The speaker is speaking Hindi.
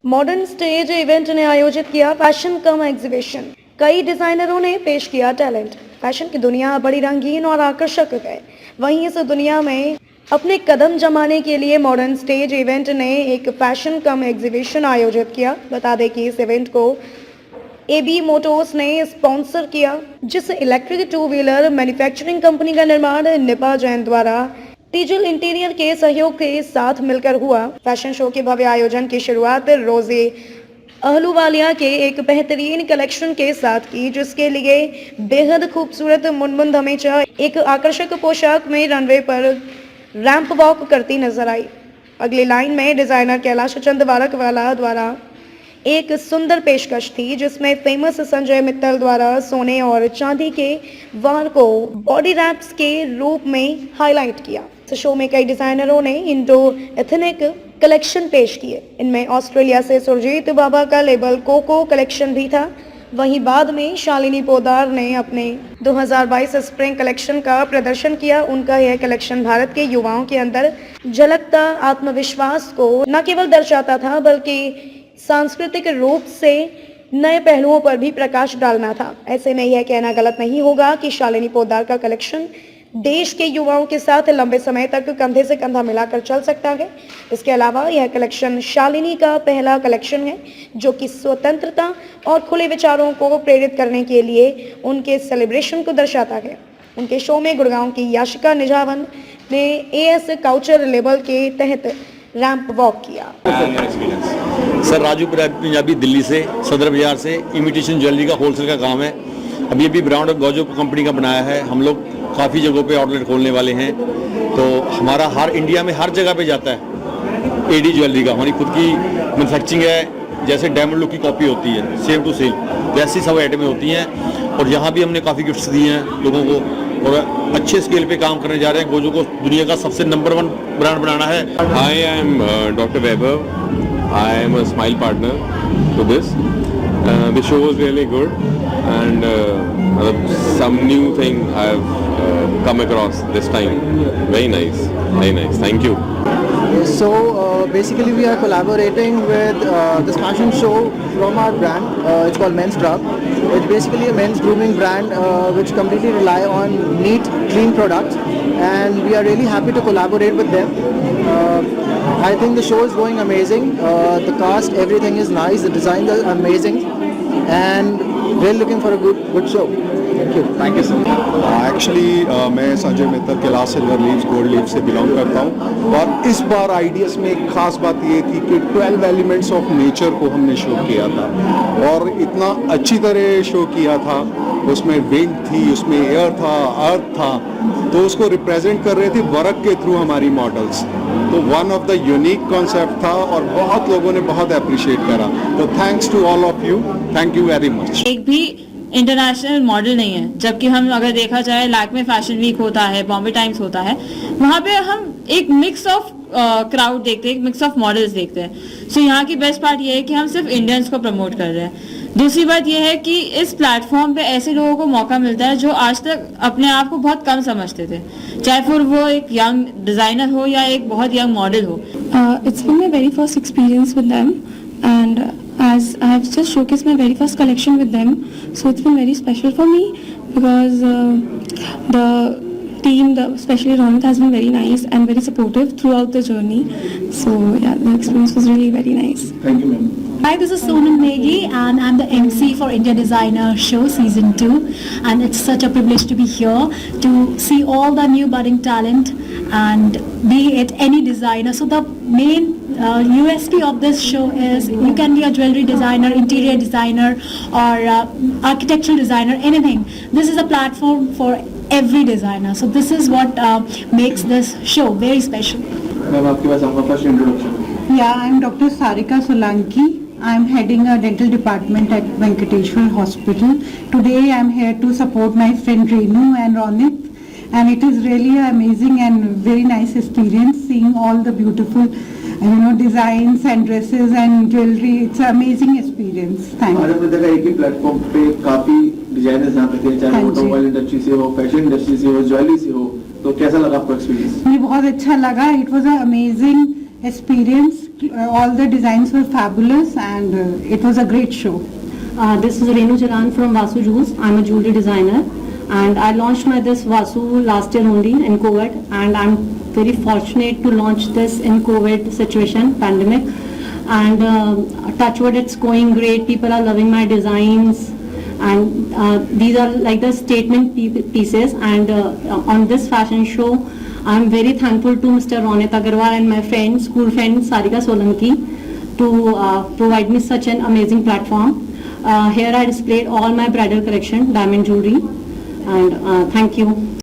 मॉडर्न स्टेज इवेंट ने आयोजित किया फैशन कम एग्जीबिशन। कई डिजाइनरों ने पेश किया टैलेंट। फैशन की दुनिया बड़ी रंगीन और आकर्षक है। वहीं इस दुनिया में अपने कदम जमाने के लिए मॉडर्न स्टेज इवेंट ने एक फैशन कम एग्जीबिशन आयोजित किया। बता दें कि इस इवेंट को AB मोटर्स ने स्पॉन्सर किया, जिस electric two wheeler manufacturing company का निर्माण निपा जैन द्वारा टीजल इंटीरियर के सहयोग के साथ मिलकर हुआ। फैशन शो के भव्य आयोजन की शुरुआत रोजे अहलूवालिया के एक बेहतरीन कलेक्शन के साथ की, जिसके लिए बेहद खूबसूरत मुनमुन धमेचा एक आकर्षक पोशाक में रनवे पर रैंप वॉक करती नजर आई। अगली लाइन में डिजाइनर कैलाश चंद वारकवाला द्वारा एक सुंदर पेशकश थी, जिसमें फेमस संजय मित्तल द्वारा सोने और चांदी के वार को बॉडी रैप्स के रूप में हाईलाइट किया। इस शो में कई डिजाइनरों ने इंडो एथनिक कलेक्शन पेश किए। इनमें ऑस्ट्रेलिया से सुरजीत बाबा का लेबल कोको कलेक्शन भी था। वहीं बाद में शालिनी पोदार ने अपने 2022 स्प्रिंग कलेक्शन का प्रदर्शन किया। उनका यह कलेक्शन भारत के युवाओं के अंदर झलकता आत्मविश्वास को न केवल दर्शाता था, बल्कि सांस्कृतिक रूप से नए पहलुओं पर भी प्रकाश डालना था। ऐसे में यह कहना गलत नहीं होगा कि शालिनी पोदार का कलेक्शन देश के युवाओं के साथ लंबे समय तक कंधे से कंधा मिलाकर चल सकता है। इसके अलावा यह कलेक्शन शालिनी का पहला कलेक्शन है, जो कि स्वतंत्रता और खुले विचारों को प्रेरित करने के लिए उनके सेलिब्रेशन को दर्शाता है। उनके शो में गुड़गांव की याशिका निजावन ने AS काउचर लेबल के तहत रैंप वॉक किया। सर राजू पंजाबी दिल्ली से, सदर बाजार से इमिटेशन ज्वेलरी का होलसेल का काम है। अभी अभी ब्रांड और गौजो कंपनी का बनाया है। हम लोग काफ़ी जगहों पे आउटलेट खोलने वाले हैं, तो हमारा हर इंडिया में हर जगह पे जाता है। AD ज्वेलरी का हमारी खुद की मैन्युफैक्चरिंग है। जैसे डायमंड लुक की कॉपी होती है सेम टू सेम, वैसी सब आइटमें होती हैं। और यहाँ भी हमने काफ़ी गिफ्ट्स दिए हैं लोगों को, और अच्छे स्केल पे काम करने जा रहे हैं। गोजो को दुनिया का सबसे नंबर 1 ब्रांड बनाना है। Hi, I am Dr. Weber. I am a smile partner to this. The show was really good, and some new thing I've come across this time. Very nice, very nice. Thank you. So basically we are collaborating with this fashion show from our brand. It's called Men's Drug. It's basically a men's grooming brand which completely rely on neat, clean products, and we are really happy to collaborate with them. I think the show is going amazing. The cast, everything is nice. The designs are amazing, and we're looking for a good show. Thank you. Thank you, sir. Actually मैं Sanjay Mittal Kailash silver leaves gold leaves से बिलोंग करता हूँ, और इस बार आइडियाज़ में एक खास बात ये थी कि 12 एलिमेंट्स ऑफ नेचर को हमने शो किया था, और इतना अच्छी तरह शो किया था। उसमें विंड थी, उसमें एयर था, अर्थ था, तो उसको रिप्रेजेंट कर रहे थे वर्क के थ्रू हमारी मॉडल्स। तो one of the unique concept था, और बहुत लोगों ने बहुत अप्रिशिएट करा। तो thanks to all of you, thank you very much. एक भी इंटरनेशनल मॉडल नहीं है, जबकि हम अगर देखा जाए लैक्मे फैशन वीक होता है, बॉम्बे टाइम्स होता है, वहाँ पे हम एक मिक्स ऑफ क्राउड देखते हैं, एक मिक्स ऑफ मॉडल्स देखते हैं। सो यहाँ की बेस्ट पार्ट ये है कि हम सिर्फ इंडियंस को प्रमोट कर रहे हैं। दूसरी बात यह है कि इस प्लेटफॉर्म पे ऐसे लोगों को मौका मिलता है जो आज तक अपने आप को बहुत कम समझते थे, चाहे फिर वो एक यंग डिजाइनर हो या एक बहुत यंग मॉडल हो। It's been my very first experience with them, and as I have just showcased my very first collection with them, so it's been very special for me because the team, especially Ronit, has been very nice and very supportive throughout the journey. So yeah, the experience was really very nice. Thank you, ma'am. Hi, this is Sonam Negi, and I'm the MC for India Designer Show Season 2, and it's such a privilege to be here to see all the new budding talent, and be it any designer. So the main USP of this show is you can be a jewelry designer, interior designer, or architectural designer, anything. This is a platform for every designer. So this is what makes this show very special. Ma'am, आपके पास आपका first introduction. Yeah, I'm Dr. Sarika Solanki. I'm heading a dental department at Venkateshwar Hospital. Today I'm here to support my friend Renu and Ronit, and it is really an amazing and very nice experience seeing all the beautiful designs and dresses and jewelry. It's an amazing experience. Thank you. Bharat का एक ही प्लेटफॉर्म पे काफी डिजाइनर्स यहाँ पे थे, चाहे हाँ जी। ऑटोमोबाइल इंडस्ट्री से हो, फैशन इंडस्ट्री से हो, ज्वेलरी से हो, तो कैसा लगा आपका एक्सपीरियंस? मुझे बहुत अच्छा लगा. It was an amazing experience. All the designs were fabulous and it was a great show. This is Renu Jalan from Vasu Jewels. I'm a jewelry designer and I launched my this Vasu last year only in COVID, and I'm very fortunate to launch this in COVID situation, pandemic, and touch wood, it's going great. People are loving my designs, and these are like the statement pieces, and on this fashion show I'm very thankful to Mr. Ronit Agarwal and my friend, school friend Sarika Solanki to provide me such an amazing platform. Here I displayed all my bridal collection, diamond jewelry, and thank you.